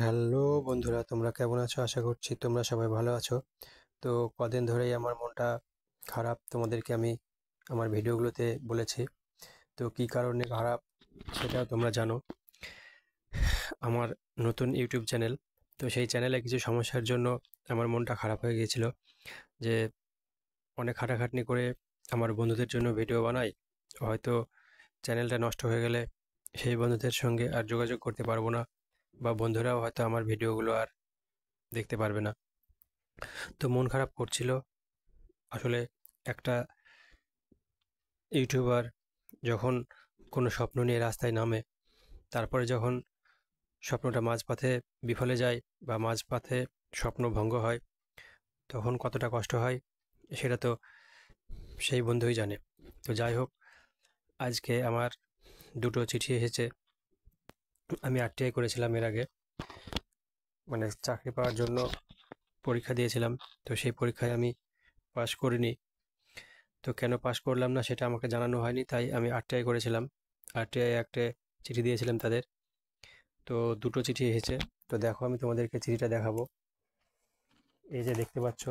Hello বন্ধুরা, তোমরা কেমন আছো? আশা করছি তোমরা সবাই ভালো আছো। তো কদিন ধরেই আমার মনটা খারাপ, তোমাদেরকে আমি আমার ভিডিওগুলোতে বলেছি। তো কী কারণে খারাপ সেটাও তোমরা জানো। আমার নতুন ইউটিউব চ্যানেল, তো সেই চ্যানেলে কিছু সমস্যার জন্য আমার মনটা খারাপ হয়ে গিয়েছিল। যে অনেক খাটাখাটনি করে আমার বন্ধুদের জন্য ভিডিও বানাই, হয়তো চ্যানেলটা নষ্ট হয়ে গেলে সেই বন্ধুদের সঙ্গে আর যোগাযোগ করতে পারবো না, বা বন্ধুরাও হয়তো আমার ভিডিওগুলো আর দেখতে পারবে না। তো মন খারাপ করছিল আসলে। একটা ইউটিউবার যখন কোনো স্বপ্ন নিয়ে রাস্তায় নামে, তারপরে যখন স্বপ্নটা মাঝপথে বিফলে যায় বা মাঝপথে স্বপ্ন ভঙ্গ হয়, তখন কতটা কষ্ট হয় সেটা তো সেই বন্ধুই জানে। তো যাই হোক, আজকে আমার দুটো চিঠি এসেছে। আমি আরটিআই করেছিলাম এর আগে, মানে চাকরি পাওয়ার জন্য পরীক্ষা দিয়েছিলাম। তো সেই পরীক্ষায় আমি পাশ করিনি। তো কেন পাশ করলাম না সেটা আমাকে জানানো হয়নি, তাই আমি আরটিআই করেছিলাম। আরটিআই একটা চিঠি দিয়েছিলাম তাদের। তো দুটো চিঠি এসেছে। তো দেখো, আমি তোমাদেরকে চিঠিটা দেখাবো। এই যে দেখতে পাচ্ছ,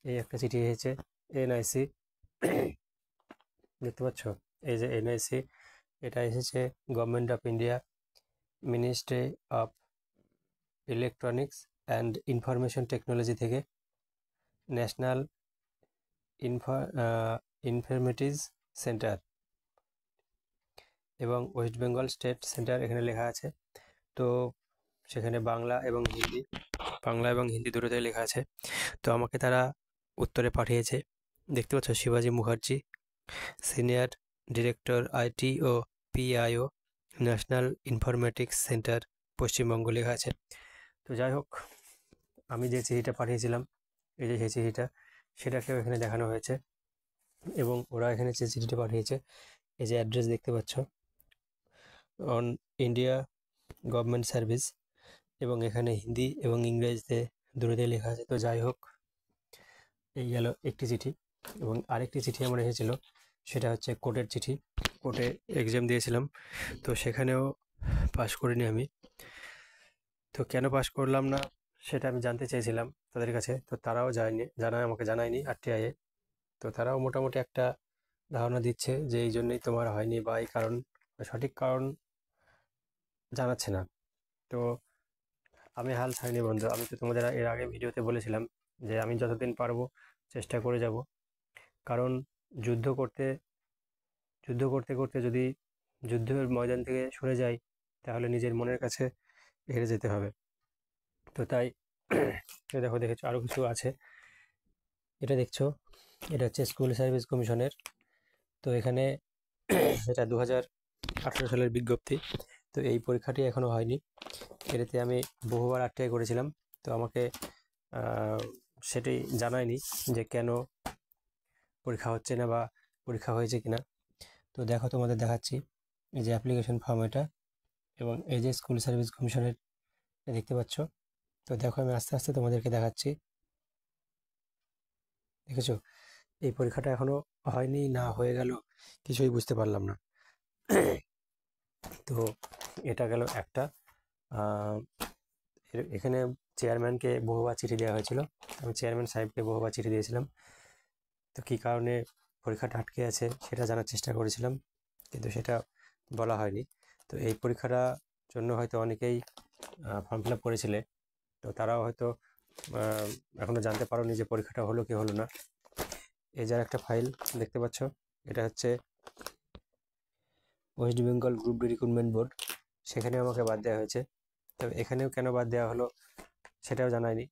এই একটা চিঠি এসেছে, এনআইসি। দেখতে পাচ্ছ, এই যে এনআইসি, এটা এসেছে government of India, ministry of electronics and information technology থেকে, ন্যাশনাল ইনফরমেটিজ সেন্টার এবং ওয়েস্ট বেঙ্গল স্টেট সেন্টার এখানে লেখা আছে। তো সেখানে বাংলা এবং হিন্দি দুটোতেই লেখা আছে। তো আমাকে তারা উত্তরে পাঠিয়েছে। দেখতে পাচ্ছ, শিবাজি মুখার্জি, সিনিয়র ডিরেক্টর আইটি ও PIO, national informatics centre, Paschimbanga লেখা আছে। তো যাই হোক, আমি যে চিঠিটা পাঠিয়েছিলাম, এই যে সেই চিঠিটা, সেটাকেও এখানে দেখানো হয়েছে। এবং ওরা এখানে যে চিঠিটা পাঠিয়েছে, এই যে অ্যাড্রেস দেখতে পাচ্ছ, অন ইন্ডিয়া গভর্নমেন্ট সার্ভিস, এবং এখানে হিন্দি এবং ইংরেজিতে দুটোতেই লেখা আছে। তো যাই হোক, এই গেল একটি চিঠি। এবং আরেকটি চিঠি আমার এসেছিল, সেটা হচ্ছে কোর্টের চিঠি। কোর্টে এক্সাম দিয়েছিলাম, তো সেখানেও পাশ করিনি আমি। তো কেন পাশ করলাম না সেটা আমি জানতে চেয়েছিলাম তাদের কাছে। তো তারাও আমাকে জানায়নি আরটিআইয়ে। তো তারাও মোটামুটি একটা ধারণা দিচ্ছে যে এই জন্যই তোমার হয়নি, বা এই কারণ, সঠিক কারণ জানাচ্ছে না। তো আমি হাল ছাড়িনি বন্ধু। আমি তো তোমাদের এর আগে ভিডিওতে বলেছিলাম যে আমি যতদিন পারবো চেষ্টা করে যাব। কারণ যুদ্ধ করতে যুদ্ধ করতে করতে যদি যুদ্ধের ময়দান থেকে সরে যাই, তাহলে নিজের মনের কাছে হেরে যেতে হবে। তো তাই দেখেছো আরও কিছু আছে। এটা দেখছো, এটা হচ্ছে স্কুল সার্ভিস কমিশনের। তো এখানে এটা 2018 সালের বিজ্ঞপ্তি। তো এই পরীক্ষাটি এখনও হয়নি। এটাতে আমি বহুবার আরটিআই করেছিলাম। তো আমাকে সেটি জানায়নি যে কেন পরীক্ষা হচ্ছে না বা পরীক্ষা হয়েছে কিনা। তো দেখো, তোমাদের দেখাচ্ছি। এই যে অ্যাপ্লিকেশন ফর্ম এটা, এবং এই যে স্কুল সার্ভিস কমিশনের, দেখতে পাচ্ছ। তো দেখো, আমি আস্তে আস্তে তোমাদেরকে দেখাচ্ছি। দেখেছো, এই পরীক্ষাটা এখনো হয়নি না হয়ে গেল কিছুই বুঝতে পারলাম না। তো এটা গেল একটা। এখানে চেয়ারম্যানকে বহুবার চিঠি দেওয়া হয়েছিল। আমি চেয়ারম্যান সাহেবকে বহুবার চিঠি দিয়েছিলাম। তো কী কারণে পরীক্ষাটা আটকে আছে সেটা জানার চেষ্টা করেছিলাম, কিন্তু সেটা বলা হয়নি। তো এই পরীক্ষাটার জন্য হয়তো অনেকেই ফর্ম ফিল আপ করেছিলে। তো তারাও হয়তো এখনও জানতে পারোনি যে পরীক্ষাটা হলো কি হলো না। এই যার একটা ফাইল দেখতে পাচ্ছ, এটা হচ্ছে West Bengal group D recruitment board. সেখানে আমাকে বাদ দেওয়া হয়েছে। তবে এখানেও কেন বাদ দেওয়া হলো সেটাও জানায়নি,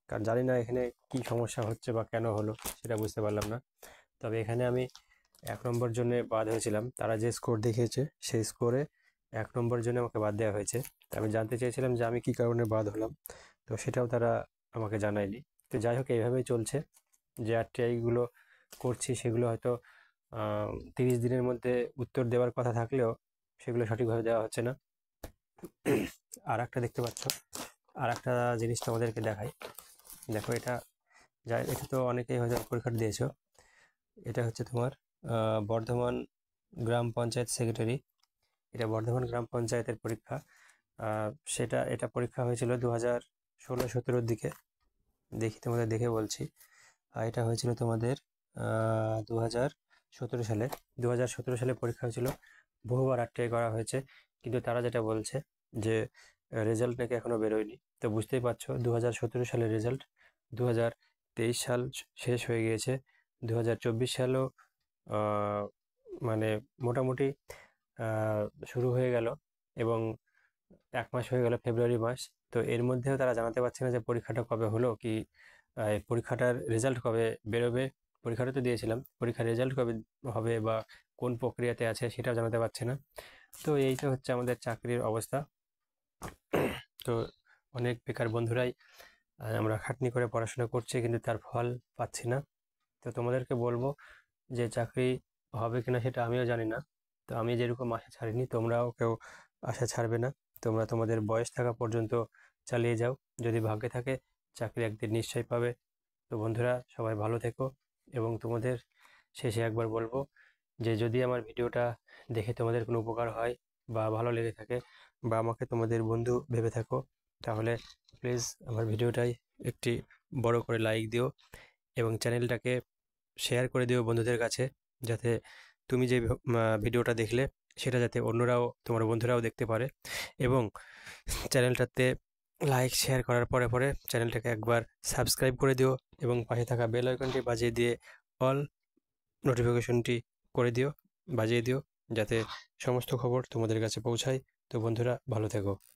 কারণ জানি না এখানে কি সমস্যা হচ্ছে বা কেন হলো সেটা বুঝতে পারলাম না। তবে এখানে আমি 1 নম্বর জন্য বাদ হয়েছিলাম। তারা যে স্কোর দেখিয়েছে সেই স্কোরে 1 নম্বর জন্য আমাকে বাদ দেওয়া হয়েছে। আমি জানতে চেয়েছিলাম যে আমি কী কারণে বাদ হলাম, তো সেটাও তারা আমাকে জানায়নি। তো যাই হোক, এইভাবেই চলছে। যে আরটিআইগুলো করছি সেগুলো হয়তো 30 দিনের মধ্যে উত্তর দেওয়ার কথা থাকলেও সেগুলো সঠিকভাবে দেওয়া হচ্ছে না। আর একটা দেখতে পাচ্ছ, আর একটা জিনিস তোমাদেরকে দেখাই। দেখো, এটা তো অনেকেই হয়তো পরীক্ষা দিয়েছো। এটা হচ্ছে তোমার বর্ধমান গ্রাম পঞ্চায়েত সেক্রেটারি। এটা বর্ধমান গ্রাম পঞ্চায়েতের পরীক্ষা। এটা পরীক্ষা হয়েছিল 2016-17 দিকে। দেখি তোমাদের দেখে বলছি। এটা হয়েছিল তোমাদের 2017 সালে। 2017 সালে পরীক্ষা হয়েছিল, বহুবার আটকে করা হয়েছে, কিন্তু তারা যেটা বলছে যে রেজাল্ট নাকি এখনো বেরোয়নি। তো বুঝতেই পারছো 2017 সালের রেজাল্ট, 2023 সাল শেষ হয়ে গিয়েছে, 2024 সালও আহ, মানে মোটামুটি শুরু হয়ে গেল, এবং 1 মাস হয়ে গেল, ফেব্রুয়ারি মাস। তো এর মধ্যেও তারা জানাতে পারছে না যে পরীক্ষাটা কবে হলো, কি এই পরীক্ষাটার রেজাল্ট কবে বেরোবে। পরীক্ষাটা তো দিয়েছিলাম, পরীক্ষার রেজাল্ট কবে হবে বা কোন প্রক্রিয়াতে আছে সেটাও জানাতে পারছে না। তো এইটা হচ্ছে আমাদের চাকরির অবস্থা। তো অনেক বেকার বন্ধুরাই আমরা খাটনি করে পড়াশোনা করছি, কিন্তু তার ফল পাচ্ছি না। তো তোমাদেরকে বলবো যে চাকরি হবে কিনা সেটা আমিও জানি না। তো আমি যেরকম আশা ছাড়িনি, তোমরাও কেউ আশা ছাড়বে না। তোমরা তোমাদের বয়স থাকা পর্যন্ত চালিয়ে যাও, যদি ভাগ্যে থাকে চাকরি একদিন নিশ্চয়ই পাবে। তো বন্ধুরা, সবাই ভালো থেকো। এবং তোমাদের শেষে একবার বলবো যে যদি আমার ভিডিওটা দেখে তোমাদের কোনো উপকার হয় বা ভালো লেগে থাকে, বা আমাকে তোমাদের বন্ধু ভেবে থাকো, তাহলে প্লিজ আমার ভিডিওটাই একটি বড় করে লাইক দিও, এবং চ্যানেলটাকে শেয়ার করে দিও বন্ধুদের কাছে, যাতে তুমি যে ভিডিওটা দেখলে সেটা যাতে অন্যরাও, তোমার বন্ধুরাও দেখতে পারে। এবং চ্যানেলটাতে লাইক শেয়ার করার পরে পরে চ্যানেলটাকে একবার সাবস্ক্রাইব করে দিও, এবং পাশে থাকা বেল আইকনটি বাজিয়ে দিয়ে অল নোটিফিকেশনটি করে দিও, বাজিয়ে দিও, যাতে সমস্ত খবর তোমাদের কাছে পৌঁছায়। তো বন্ধুরা, ভালো থেকো।